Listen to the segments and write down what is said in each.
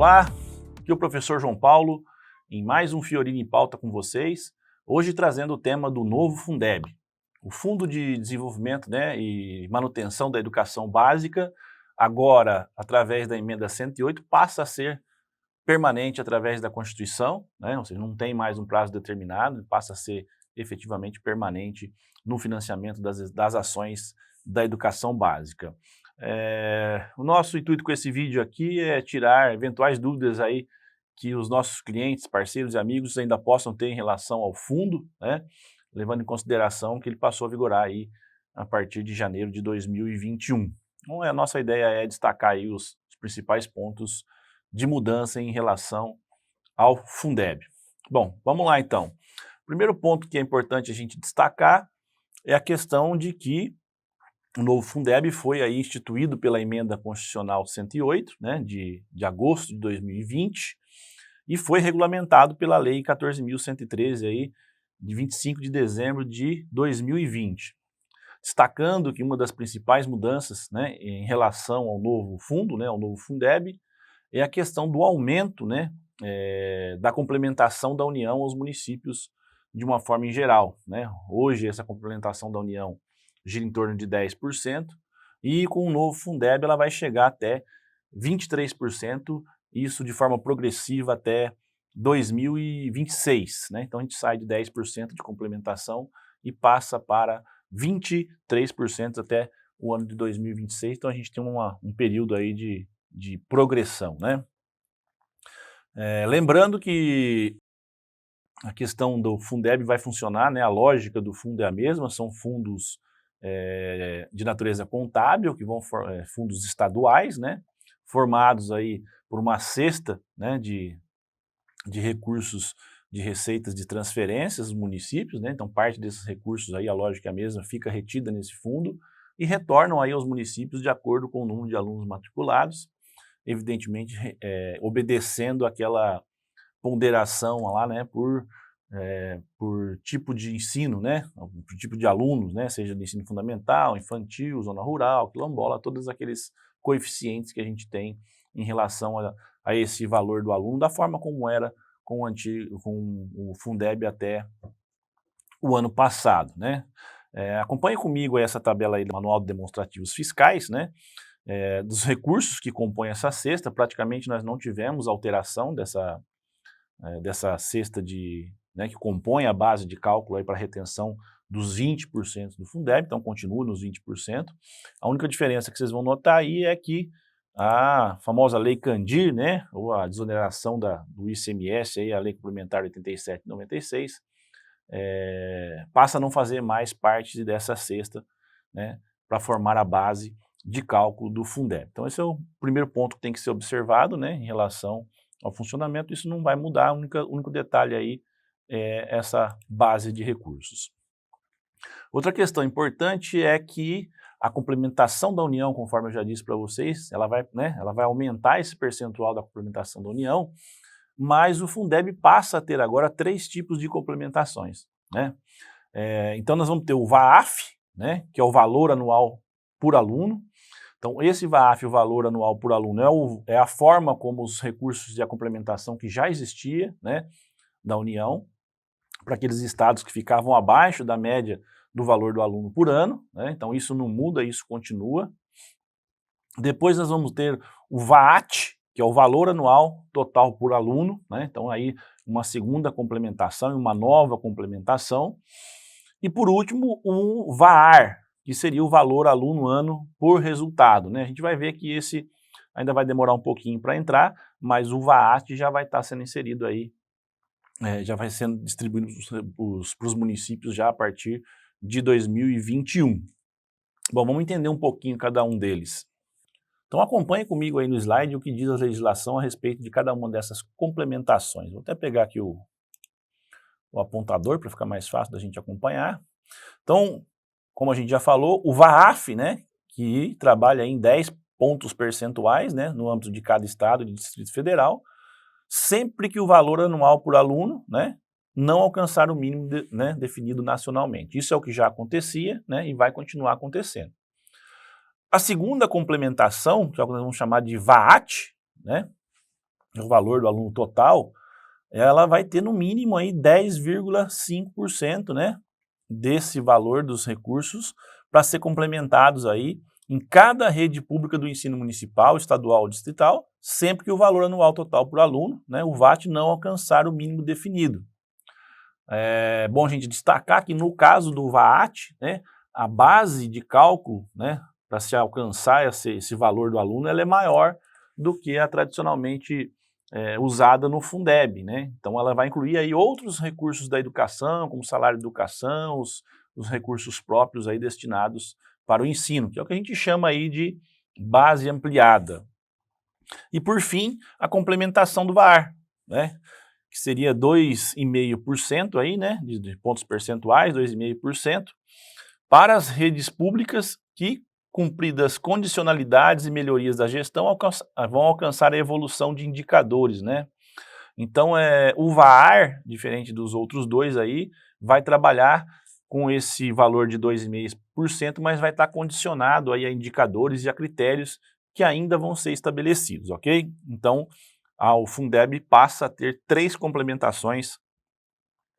Olá, aqui é o professor João Paulo, em mais um Fiorini em Pauta com vocês, hoje trazendo o tema do novo Fundeb. O Fundo de Desenvolvimento, e Manutenção da Educação Básica, agora, através da emenda 108, passa a ser permanente através da Constituição, ou seja, não tem mais um prazo determinado, passa a ser efetivamente permanente no financiamento das ações da educação básica. O nosso intuito com esse vídeo aqui é tirar eventuais dúvidas aí que os nossos clientes, parceiros e amigos ainda possam ter em relação ao fundo, levando em consideração que ele passou a vigorar aí a partir de janeiro de 2021. Então, a nossa ideia é destacar aí os principais pontos de mudança em relação ao Fundeb. Bom, vamos lá então. O primeiro ponto que é importante a gente destacar é a questão de que o novo Fundeb foi aí instituído pela emenda constitucional 108, de agosto de 2020, e foi regulamentado pela lei 14.113 aí, de 25 de dezembro de 2020. Destacando que uma das principais mudanças em relação ao novo fundo, ao novo Fundeb, é a questão do aumento da complementação da União aos municípios de uma forma em geral. Hoje essa complementação da União gira em torno de 10%, e com o novo Fundeb ela vai chegar até 23%, isso de forma progressiva até 2026. Então a gente sai de 10% de complementação e passa para 23% até o ano de 2026, então a gente tem um período aí de progressão. Lembrando que a questão do Fundeb vai funcionar, a lógica do fundo é a mesma, são fundos de natureza contábil, que vão fundos estaduais, formados aí por uma cesta de recursos, de receitas de transferências dos municípios, então parte desses recursos aí, a lógica é a mesma, fica retida nesse fundo e retornam aí aos municípios de acordo com o número de alunos matriculados, evidentemente obedecendo aquela ponderação lá, por tipo de ensino, por tipo de alunos, seja de ensino fundamental, infantil, zona rural, quilombola, todos aqueles coeficientes que a gente tem em relação a esse valor do aluno, da forma como era com o Fundeb até o ano passado. Acompanhe comigo essa tabela aí do Manual de Demonstrativos Fiscais, dos recursos que compõem essa cesta. Praticamente nós não tivemos alteração dessa cesta que compõe a base de cálculo para retenção dos 20% do Fundeb, então continua nos 20%. A única diferença que vocês vão notar aí é que a famosa Lei Candir, ou a desoneração do ICMS, aí, a Lei Complementar 87 de 96, passa a não fazer mais parte dessa cesta, para formar a base de cálculo do Fundeb. Então esse é o primeiro ponto que tem que ser observado, em relação ao funcionamento. Isso não vai mudar, o único detalhe aí é essa base de recursos. Outra questão importante é que a complementação da União, conforme eu já disse para vocês, ela vai aumentar esse percentual da complementação da União, mas o Fundeb passa a ter agora 3 tipos de complementações. Então nós vamos ter o VAAF, que é o valor anual por aluno. Então esse VAAF, o valor anual por aluno, é a forma como os recursos de complementação que já existia da União, para aqueles estados que ficavam abaixo da média do valor do aluno por ano, então isso não muda, isso continua. Depois nós vamos ter o VAAT, que é o valor anual total por aluno, então aí uma segunda complementação e uma nova complementação. E por último o VAR, que seria o valor aluno ano por resultado. A gente vai ver que esse ainda vai demorar um pouquinho para entrar, mas o VAAT já vai estar sendo inserido aí, já vai sendo distribuído para os municípios já a partir de 2021. Bom, vamos entender um pouquinho cada um deles. Então acompanhe comigo aí no slide o que diz a legislação a respeito de cada uma dessas complementações. Vou até pegar aqui o apontador para ficar mais fácil da gente acompanhar. Então, como a gente já falou, o VAAF, que trabalha em 10 pontos percentuais, no âmbito de cada estado e Distrito Federal, sempre que o valor anual por aluno, não alcançar o mínimo definido nacionalmente. Isso é o que já acontecia, e vai continuar acontecendo. A segunda complementação, que é o que nós vamos chamar de VAAT, o valor do aluno total, ela vai ter no mínimo aí 10,5%, né, desse valor dos recursos para ser complementados aí em cada rede pública do ensino municipal, estadual ou distrital, sempre que o valor anual total por aluno, né, o VAT, não alcançar o mínimo definido. É bom a gente destacar que no caso do VAT, né, a base de cálculo, né, para se alcançar esse valor do aluno, ela é maior do que a tradicionalmente usada no Fundeb, né? Então ela vai incluir aí outros recursos da educação, como salário de educação, os recursos próprios aí destinados para o ensino, que é o que a gente chama aí de base ampliada. E por fim, a complementação do VAR, né? Que seria 2,5% aí, né, de pontos percentuais, 2,5%, para as redes públicas que, cumpridas condicionalidades e melhorias da gestão, vão alcançar a evolução de indicadores, né? Então, o VAR, diferente dos outros dois aí, vai trabalhar com esse valor de 2,5%, mas vai estar condicionado aí a indicadores e a critérios que ainda vão ser estabelecidos, ok? Então, o Fundeb passa a ter 3 complementações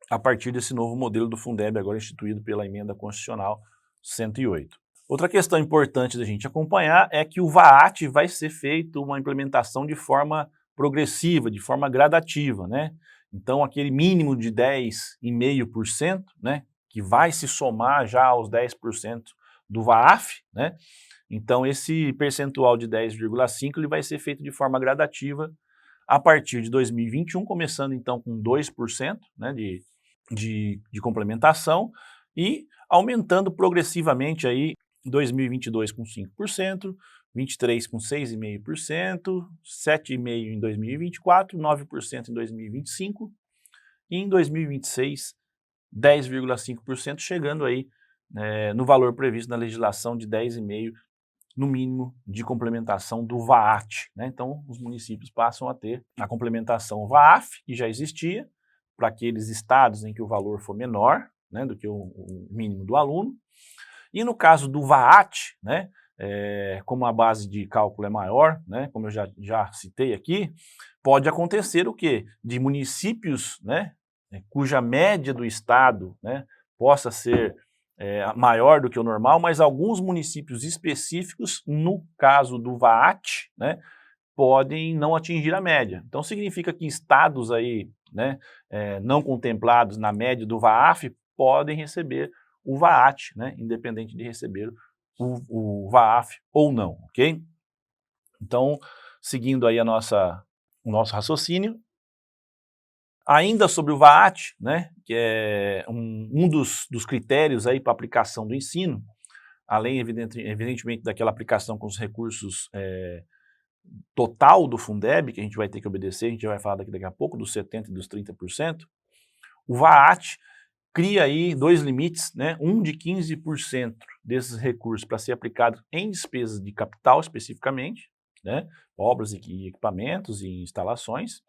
a partir desse novo modelo do Fundeb, agora instituído pela Emenda Constitucional 108. Outra questão importante da gente acompanhar é que o VAT vai ser feito uma implementação de forma progressiva, de forma gradativa, né? Então, aquele mínimo de 10,5%, né, que vai se somar já aos 10% do VAF, né? Então, esse percentual de 10,5% ele vai ser feito de forma gradativa a partir de 2021, começando então com 2%, né, de complementação e aumentando progressivamente aí 2022 com 5%, 23 com 6,5%, 7,5% em 2024, 9% em 2025 e em 2026 10,5%, chegando aí no valor previsto na legislação de 10,5% no mínimo de complementação do VAT, né? Então, os municípios passam a ter a complementação VAF, que já existia, para aqueles estados em que o valor for menor, né, do que o mínimo do aluno. E no caso do VAT, né, como a base de cálculo é maior, né, como eu já citei aqui, pode acontecer o quê? De municípios, né, cuja média do estado, né, possa ser maior do que o normal, mas alguns municípios específicos, no caso do VAT, né, podem não atingir a média. Então significa que estados aí, né, não contemplados na média do VAF podem receber o VAT, né, independente de receber o VAF ou não, ok? Então, seguindo aí o nosso raciocínio, ainda sobre o VAT, né, que é um dos critérios aí para aplicação do ensino, além evidentemente daquela aplicação com os recursos total do Fundeb, que a gente vai ter que obedecer, a gente vai falar daqui a pouco, dos 70% e dos 30%, o VAT cria aí 2 limites, né, um de 15% desses recursos para ser aplicado em despesas de capital especificamente, né, obras e equipamentos e instalações,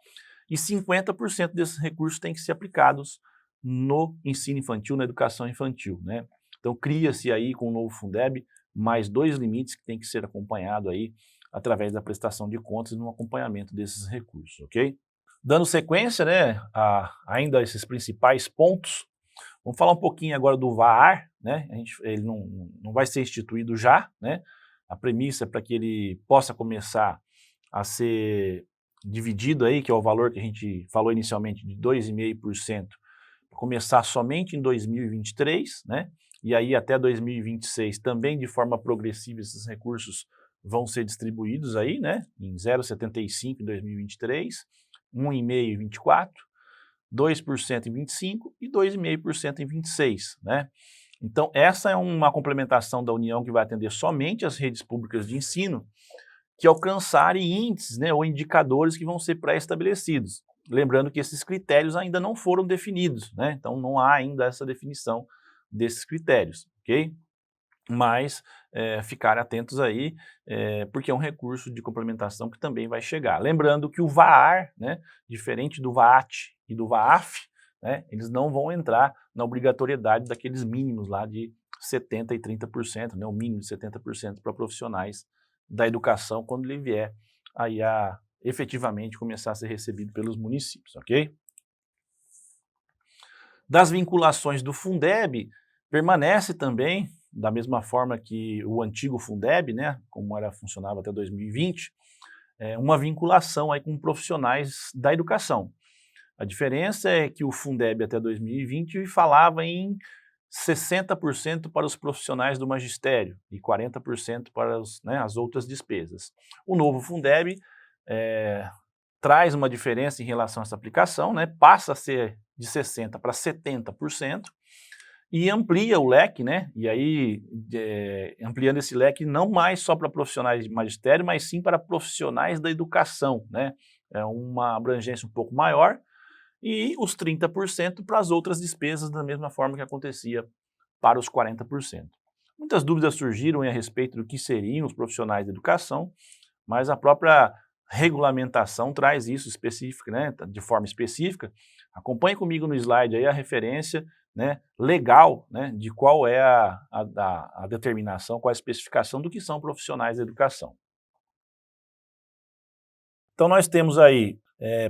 e 50% desses recursos têm que ser aplicados no ensino infantil, na educação infantil, né. Então cria-se aí com o novo Fundeb mais 2 limites que tem que ser acompanhado aí através da prestação de contas e no acompanhamento desses recursos, ok? Dando sequência, né, ainda a esses principais pontos, vamos falar um pouquinho agora do VAR, né? Ele não vai ser instituído já, né? A premissa é para que ele possa começar a ser dividido aí, que é o valor que a gente falou inicialmente de 2,5%, começar somente em 2023, né? E aí até 2026 também de forma progressiva esses recursos vão ser distribuídos aí, né? Em 0,75 em 2023, 1,5 em 24, 2% em 25 e 2,5% em 26, né? Então essa é uma complementação da União que vai atender somente as redes públicas de ensino que alcançarem índices, né, ou indicadores que vão ser pré-estabelecidos. Lembrando que esses critérios ainda não foram definidos, né? Então não há ainda essa definição desses critérios, ok? Mas ficarem atentos aí, porque é um recurso de complementação que também vai chegar. Lembrando que o VAR, né, diferente do VAT e do VAF, né, eles não vão entrar na obrigatoriedade daqueles mínimos lá de 70% e 30%, né, o mínimo de 70% para profissionais da educação quando ele vier aí a efetivamente começar a ser recebido pelos municípios, ok? Das vinculações do Fundeb, permanece também, da mesma forma que o antigo Fundeb, né, como funcionava até 2020, uma vinculação aí com profissionais da educação. A diferença é que o Fundeb até 2020 falava em 60% para os profissionais do magistério e 40% para as outras despesas. O novo Fundeb traz uma diferença em relação a essa aplicação, né, passa a ser de 60% para 70%, e amplia o leque, né? E aí, ampliando esse leque não mais só para profissionais de magistério, mas sim para profissionais da educação, né? É uma abrangência um pouco maior, e os 30% para as outras despesas, da mesma forma que acontecia para os 40%. Muitas dúvidas surgiram a respeito do que seriam os profissionais da educação, mas a própria regulamentação traz isso específico, né, de forma específica. Acompanhe comigo no slide aí a referência, né, legal, né, de qual é a determinação, qual é a especificação do que são profissionais da educação. Então nós temos aí,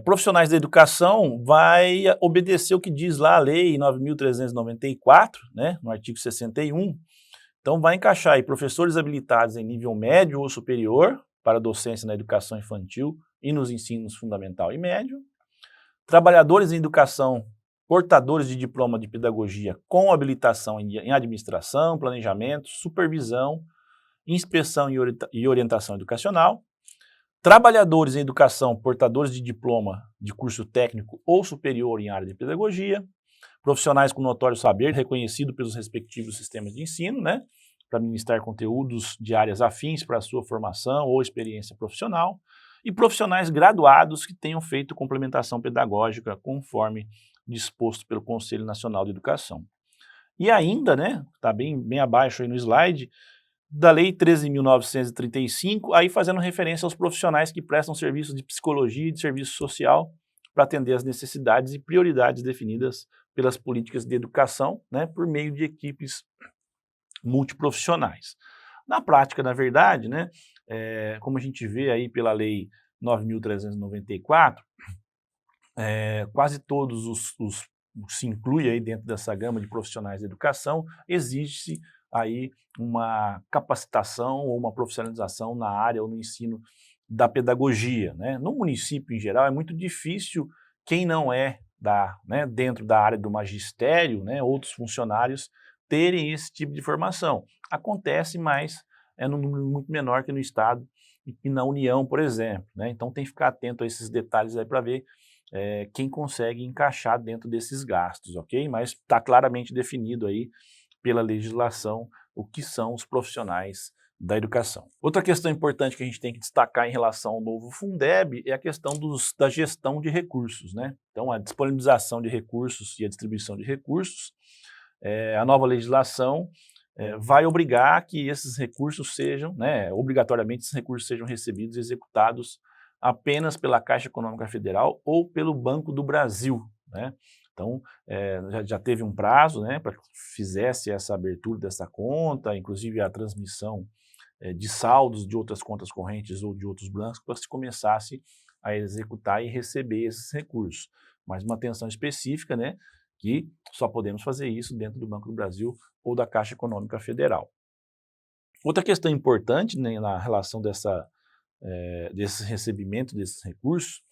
profissionais da educação vai obedecer o que diz lá a lei 9.394, né, no artigo 61, então vai encaixar aí professores habilitados em nível médio ou superior para docência na educação infantil e nos ensinos fundamental e médio, trabalhadores em educação portadores de diploma de pedagogia com habilitação em administração, planejamento, supervisão, inspeção e orientação educacional, trabalhadores em educação portadores de diploma de curso técnico ou superior em área de pedagogia, profissionais com notório saber reconhecido pelos respectivos sistemas de ensino, né, para ministrar conteúdos de áreas afins para a sua formação ou experiência profissional, e profissionais graduados que tenham feito complementação pedagógica conforme disposto pelo Conselho Nacional de Educação. E ainda, né, está bem abaixo aí no slide, da Lei 13.935, aí fazendo referência aos profissionais que prestam serviços de psicologia e de serviço social para atender às necessidades e prioridades definidas pelas políticas de educação, né, por meio de equipes multiprofissionais. Na prática, na verdade, né, como a gente vê aí pela Lei 9.394, quase todos se inclui aí dentro dessa gama de profissionais de educação, exige-se aí uma capacitação ou uma profissionalização na área ou no ensino da pedagogia, né? No município, em geral, é muito difícil quem não é dentro da área do magistério, né, outros funcionários, terem esse tipo de formação. Acontece, mas é num número muito menor que no Estado e na União, por exemplo, né? Então tem que ficar atento a esses detalhes aí para ver quem consegue encaixar dentro desses gastos, ok? Mas está claramente definido aí pela legislação o que são os profissionais da educação. Outra questão importante que a gente tem que destacar em relação ao novo Fundeb é a questão da gestão de recursos, né? Então a disponibilização de recursos e a distribuição de recursos, a nova legislação vai obrigar que esses recursos sejam, né, obrigatoriamente esses recursos sejam recebidos e executados apenas pela Caixa Econômica Federal ou pelo Banco do Brasil, né? Então, já teve um prazo, né, para que fizesse essa abertura dessa conta, inclusive a transmissão de saldos de outras contas correntes ou de outros bancos, para se começasse a executar e receber esses recursos. Mas uma atenção específica, né, que só podemos fazer isso dentro do Banco do Brasil ou da Caixa Econômica Federal. Outra questão importante, né, na relação desse recebimento desses recursos,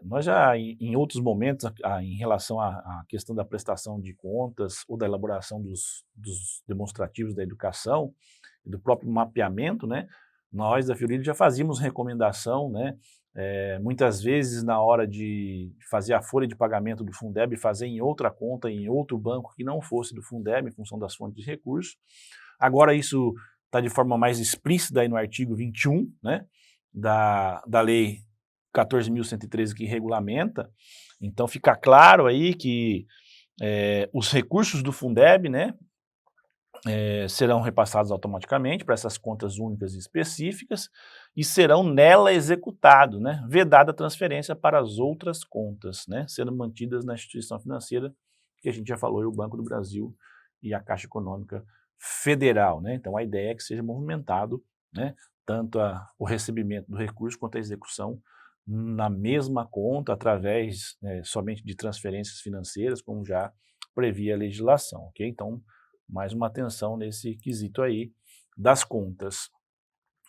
nós já em outros momentos, em relação à questão da prestação de contas ou da elaboração dos demonstrativos da educação, do próprio mapeamento, né, nós da Fiorino já fazíamos recomendação, né, muitas vezes na hora de fazer a folha de pagamento do Fundeb, fazer em outra conta, em outro banco que não fosse do Fundeb, em função das fontes de recursos. Agora isso está de forma mais explícita aí no artigo 21, né, da Lei 14.113 que regulamenta. Então fica claro aí que os recursos do Fundeb, né, serão repassados automaticamente para essas contas únicas e específicas e serão nela executados, né, vedada a transferência para as outras contas, né, sendo mantidas na instituição financeira, que a gente já falou, o Banco do Brasil e a Caixa Econômica Federal, né. Então a ideia é que seja movimentado, né, tanto o recebimento do recurso quanto a execução na mesma conta, através somente de transferências financeiras, como já previa a legislação, ok? Então, mais uma atenção nesse quesito aí das contas.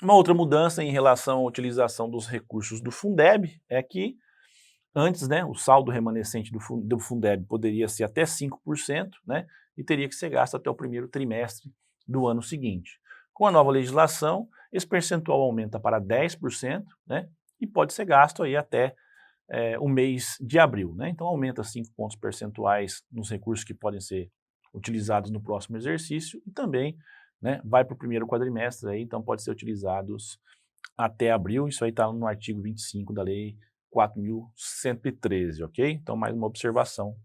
Uma outra mudança em relação à utilização dos recursos do Fundeb é que antes, né, o saldo remanescente do Fundeb poderia ser até 5%, né, e teria que ser gasto até o primeiro trimestre do ano seguinte. Com a nova legislação, esse percentual aumenta para 10%, né, e pode ser gasto aí até o mês de abril, né? Então aumenta 5 pontos percentuais nos recursos que podem ser utilizados no próximo exercício e também, né, vai para o primeiro quadrimestre, aí, então pode ser utilizados até abril. Isso aí está no artigo 25 da Lei 4.113, ok? Então mais uma observação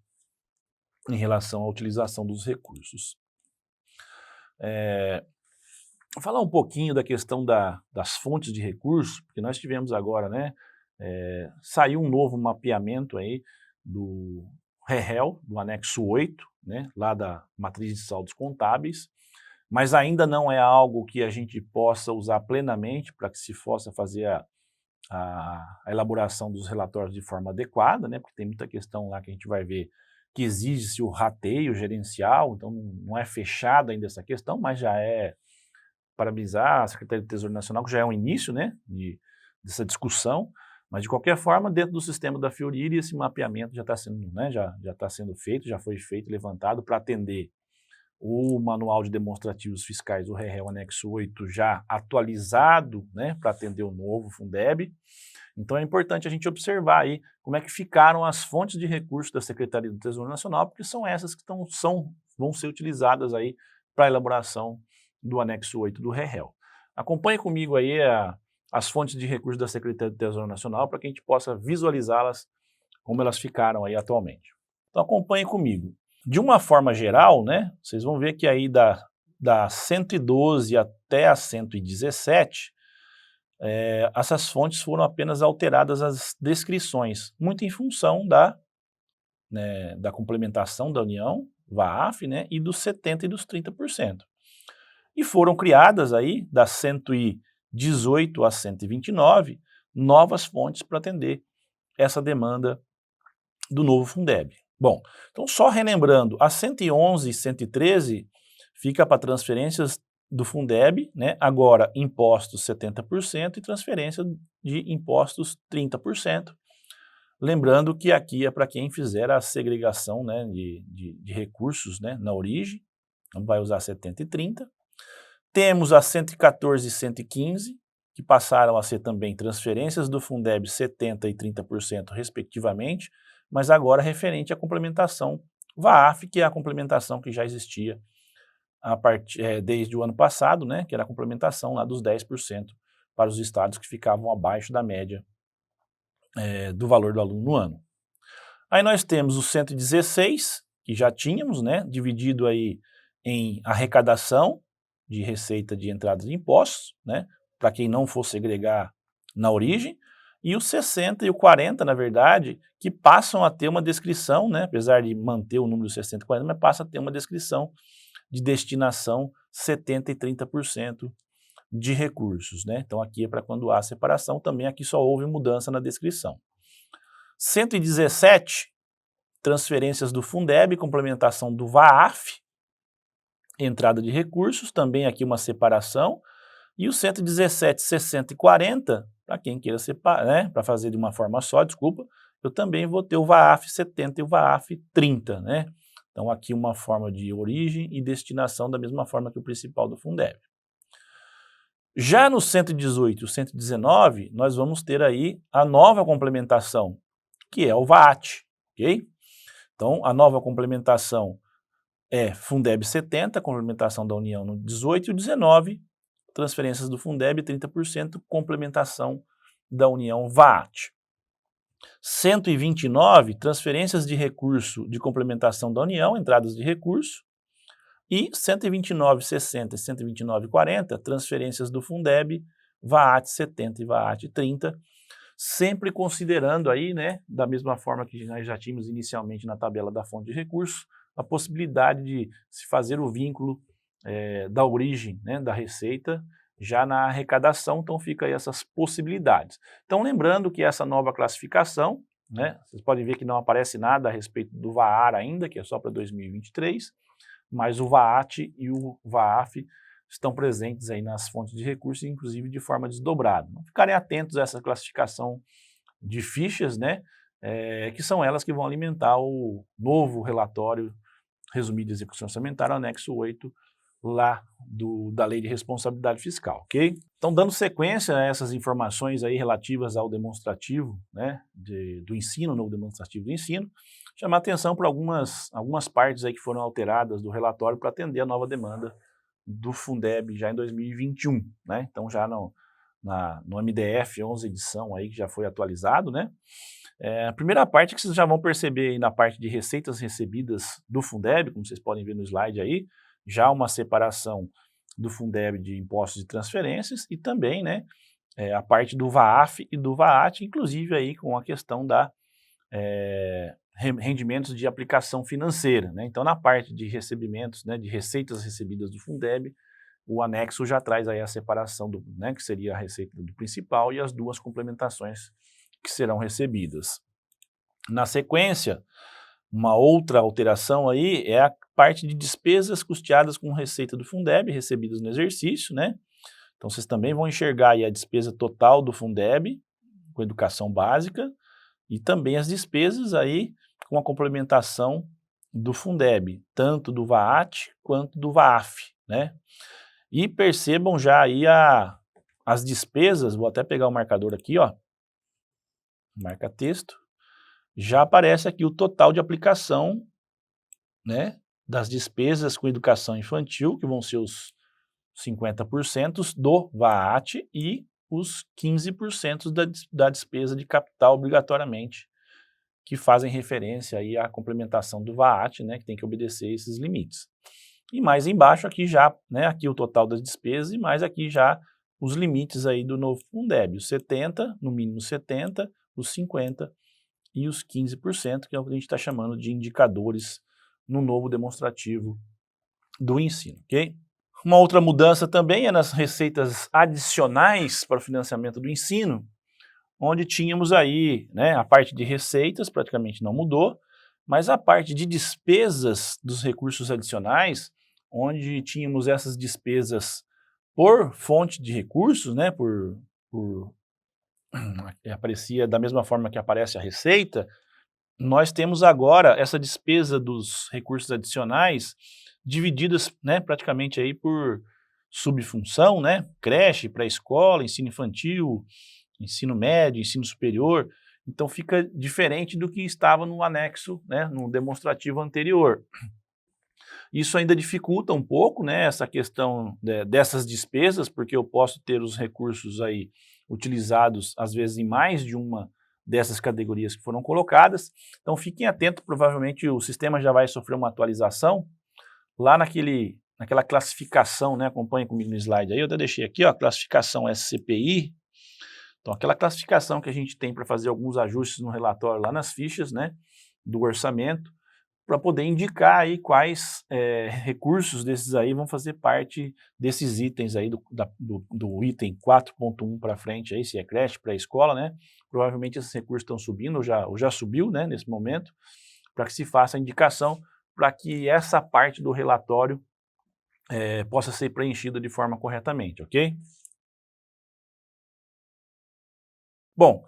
em relação à utilização dos recursos. Falar um pouquinho da questão das fontes de recursos, porque nós tivemos agora, né, saiu um novo mapeamento aí do REREL, do anexo 8, né, lá da matriz de saldos contábeis, mas ainda não é algo que a gente possa usar plenamente para que se possa fazer a elaboração dos relatórios de forma adequada, né, porque tem muita questão lá que a gente vai ver que exige-se o rateio gerencial, então não é fechada ainda essa questão, mas já é parabenizar a Secretaria do Tesouro Nacional, que já é um início, né, dessa discussão, mas de qualquer forma, dentro do sistema da Fiorire, esse mapeamento já está sendo, né, já tá sendo feito, já foi feito, levantado para atender o Manual de Demonstrativos Fiscais do REREL Anexo 8 já atualizado, né, para atender o novo Fundeb. Então é importante a gente observar aí como é que ficaram as fontes de recursos da Secretaria do Tesouro Nacional, porque são essas que vão ser utilizadas aí para a elaboração do Anexo 8 do REREL. Acompanhe comigo aí as fontes de recursos da Secretaria do Tesouro Nacional para que a gente possa visualizá-las como elas ficaram aí atualmente. Então acompanhe comigo. De uma forma geral, né, vocês vão ver que aí da 112 até a 117, essas fontes foram apenas alteradas as descrições, muito em função da complementação da União, VAAF, né, e dos 70% e dos 30%. E foram criadas aí, das 118 a 129, novas fontes para atender essa demanda do novo Fundeb. Bom, então só relembrando, a 111 e 113 fica para transferências do Fundeb, né? Agora impostos 70% e transferência de impostos 30%. Lembrando que aqui é para quem fizer a segregação, né, de recursos, né, na origem, então vai usar 70 e 30. Temos a 114 e 115, que passaram a ser também transferências do Fundeb 70% e 30% respectivamente, mas agora referente à complementação VAAF, que é a complementação que já existia desde o ano passado, né, que era a complementação lá dos 10% para os estados que ficavam abaixo da média do valor do aluno no ano. Aí nós temos o 116, que já tínhamos, né, dividido aí em arrecadação de receita de entradas de impostos, né, para quem não for segregar na origem, e o 60 e o 40, na verdade, que passam a ter uma descrição, né, apesar de manter o número 60 e 40, mas passa a ter uma descrição de destinação 70% e 30% de recursos, né? Então aqui é para quando há separação, também aqui só houve mudança na descrição. 117, transferências do Fundeb, complementação do VAAF, entrada de recursos, também aqui uma separação, e o 117, 60 e 40, para quem queira separar, né, para fazer de uma forma só, desculpa, eu também vou ter o VAAF 70 e o VAAF 30, né? Então aqui uma forma de origem e destinação da mesma forma que o principal do Fundeb. Já no 118 e o 119, nós vamos ter aí a nova complementação, que é o VAT, ok? Então a nova complementação é Fundeb 70, complementação da União no 18 e o 19, transferências do Fundeb 30%, complementação da União VAT. 129, transferências de recurso de complementação da União, entradas de recurso, e 129,60 e 129,40, transferências do Fundeb, VAT 70 e VAT 30, sempre considerando aí, né, da mesma forma que nós já tínhamos inicialmente na tabela da fonte de recursos, a possibilidade de se fazer o vínculo da origem, né, da receita já na arrecadação, então fica aí essas possibilidades. Então lembrando que essa nova classificação, né, vocês podem ver que não aparece nada a respeito do VAR ainda, que é só para 2023, mas o VAT e o VAF estão presentes aí nas fontes de recursos, inclusive de forma desdobrada. Então, ficarem atentos a essa classificação de fichas, né, que são elas que vão alimentar o novo relatório resumido de execução orçamentária, anexo 8, lá da Lei de Responsabilidade Fiscal, ok? Então, dando sequência a essas informações aí relativas ao demonstrativo, né, do ensino, novo demonstrativo do ensino, chamar atenção para algumas partes aí que foram alteradas do relatório para atender a nova demanda do Fundeb já em 2021, né? Então, já no MDF 11 edição aí que já foi atualizado, né? A primeira parte que vocês já vão perceber aí na parte de receitas recebidas do Fundeb, como vocês podem ver no slide aí, já uma separação do Fundeb de impostos e transferências e também, né, a parte do VAF e do VAT, inclusive aí com a questão da rendimentos de aplicação financeira, né? Então, na parte de recebimentos, né, de receitas recebidas do Fundeb, o anexo já traz aí a separação né, que seria a receita do principal e as duas complementações que serão recebidas. Na sequência, uma outra alteração aí é a parte de despesas custeadas com receita do Fundeb, recebidas no exercício, né? Então, vocês também vão enxergar aí a despesa total do Fundeb, com educação básica, e também as despesas aí com a complementação do Fundeb, tanto do VAT quanto do VAF, né? E percebam já aí as despesas, vou até pegar o marcador aqui, ó, marca texto, já aparece aqui o total de aplicação, né, das despesas com educação infantil, que vão ser os 50% do VAT e os 15% da despesa de capital obrigatoriamente, que fazem referência aí à complementação do VAT, né, que tem que obedecer esses limites. E mais embaixo aqui já, né, aqui o total das despesas e mais aqui já os limites aí do novo Fundeb, os 70, no mínimo 70, os 50 e os 15%, que é o que a gente está chamando de indicadores no novo demonstrativo do ensino, ok? Uma outra mudança também é nas receitas adicionais para o financiamento do ensino, onde tínhamos aí, né, a parte de receitas praticamente não mudou, mas a parte de despesas dos recursos adicionais, onde tínhamos essas despesas por fonte de recursos, né, aparecia da mesma forma que aparece a receita, nós temos agora essa despesa dos recursos adicionais divididas, né, praticamente aí por subfunção, né, creche, pré-escola, ensino infantil, ensino médio, ensino superior, então fica diferente do que estava no anexo, né, no demonstrativo anterior. Isso ainda dificulta um pouco, né, essa questão dessas despesas, porque eu posso ter os recursos aí utilizados, às vezes, em mais de uma dessas categorias que foram colocadas. Então fiquem atentos, provavelmente o sistema já vai sofrer uma atualização lá naquela classificação, né, acompanha comigo no slide aí, eu até deixei aqui, ó, classificação SCPI. Então aquela classificação que a gente tem para fazer alguns ajustes no relatório lá nas fichas, né, do orçamento, para poder indicar aí quais recursos desses aí vão fazer parte desses itens aí do item 4.1 para frente aí, se é creche, pré-escola, né? Provavelmente esses recursos estão subindo, ou já subiu, né, nesse momento, para que se faça a indicação para que essa parte do relatório possa ser preenchida de forma corretamente, ok? Bom,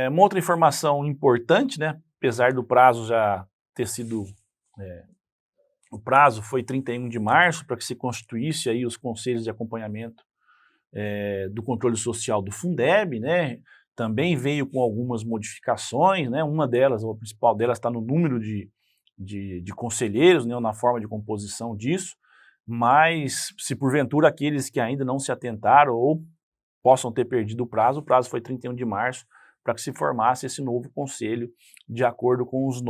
uma outra informação importante, né, apesar do prazo já ter sido, o prazo foi 31 de março para que se constituísse aí os conselhos de acompanhamento do controle social do Fundeb, né, também veio com algumas modificações, né, uma delas, a principal delas está no número de conselheiros, né, na forma de composição disso, mas se porventura aqueles que ainda não se atentaram ou possam ter perdido o prazo foi 31 de março, para que se formasse esse novo conselho de acordo com os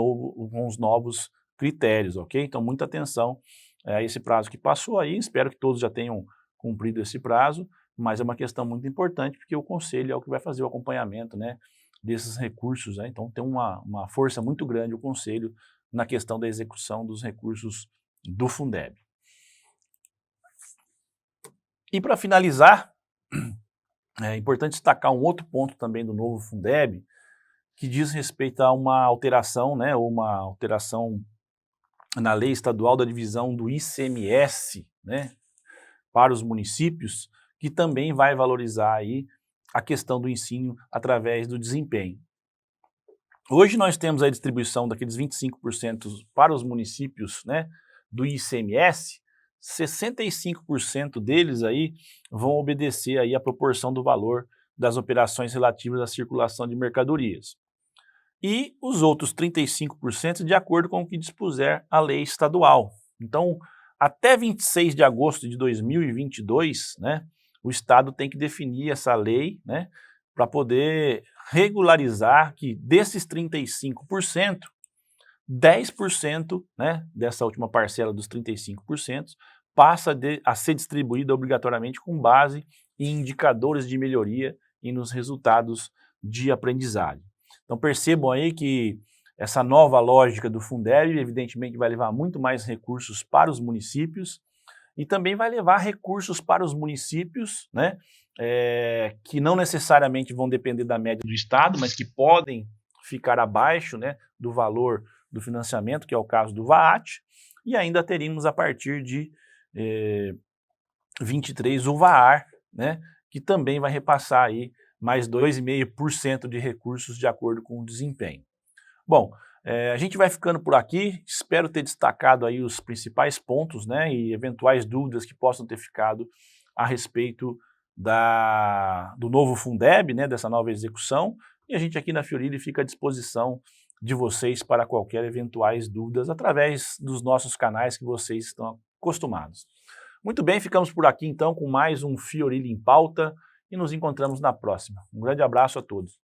novos critérios, ok? Então, muita atenção a esse prazo que passou aí, espero que todos já tenham cumprido esse prazo, mas é uma questão muito importante, porque o conselho é o que vai fazer o acompanhamento, né, desses recursos, né? Então tem uma força muito grande o conselho na questão da execução dos recursos do Fundeb. E para finalizar, é importante destacar um outro ponto também do novo Fundeb, que diz respeito a uma alteração, né, ou uma alteração na lei estadual da divisão do ICMS, né, para os municípios, que também vai valorizar aí a questão do ensino através do desempenho. Hoje nós temos a distribuição daqueles 25% para os municípios, né, do ICMS, 65% deles aí vão obedecer aí à proporção do valor das operações relativas à circulação de mercadorias. E os outros 35% de acordo com o que dispuser a lei estadual. Então, até 26 de agosto de 2022, né, o Estado tem que definir essa lei, né, para poder regularizar que desses 35%, 10%, né, dessa última parcela dos 35%, passa a ser distribuída obrigatoriamente com base em indicadores de melhoria e nos resultados de aprendizagem. Então percebam aí que essa nova lógica do Fundeb, evidentemente, vai levar muito mais recursos para os municípios e também vai levar recursos para os municípios, né, que não necessariamente vão depender da média do Estado, mas que podem ficar abaixo, né, do valor do financiamento, que é o caso do VAAT, e ainda teríamos a partir de 23 o VAR, né, que também vai repassar aí mais 2,5% de recursos de acordo com o desempenho. Bom, a gente vai ficando por aqui, espero ter destacado aí os principais pontos, né, e eventuais dúvidas que possam ter ficado a respeito do novo Fundeb, né, dessa nova execução, e a gente aqui na Fiorilli fica à disposição de vocês para qualquer eventuais dúvidas através dos nossos canais que vocês estão acostumados. Muito bem, ficamos por aqui então com mais um Fiorilli em Pauta e nos encontramos na próxima. Um grande abraço a todos.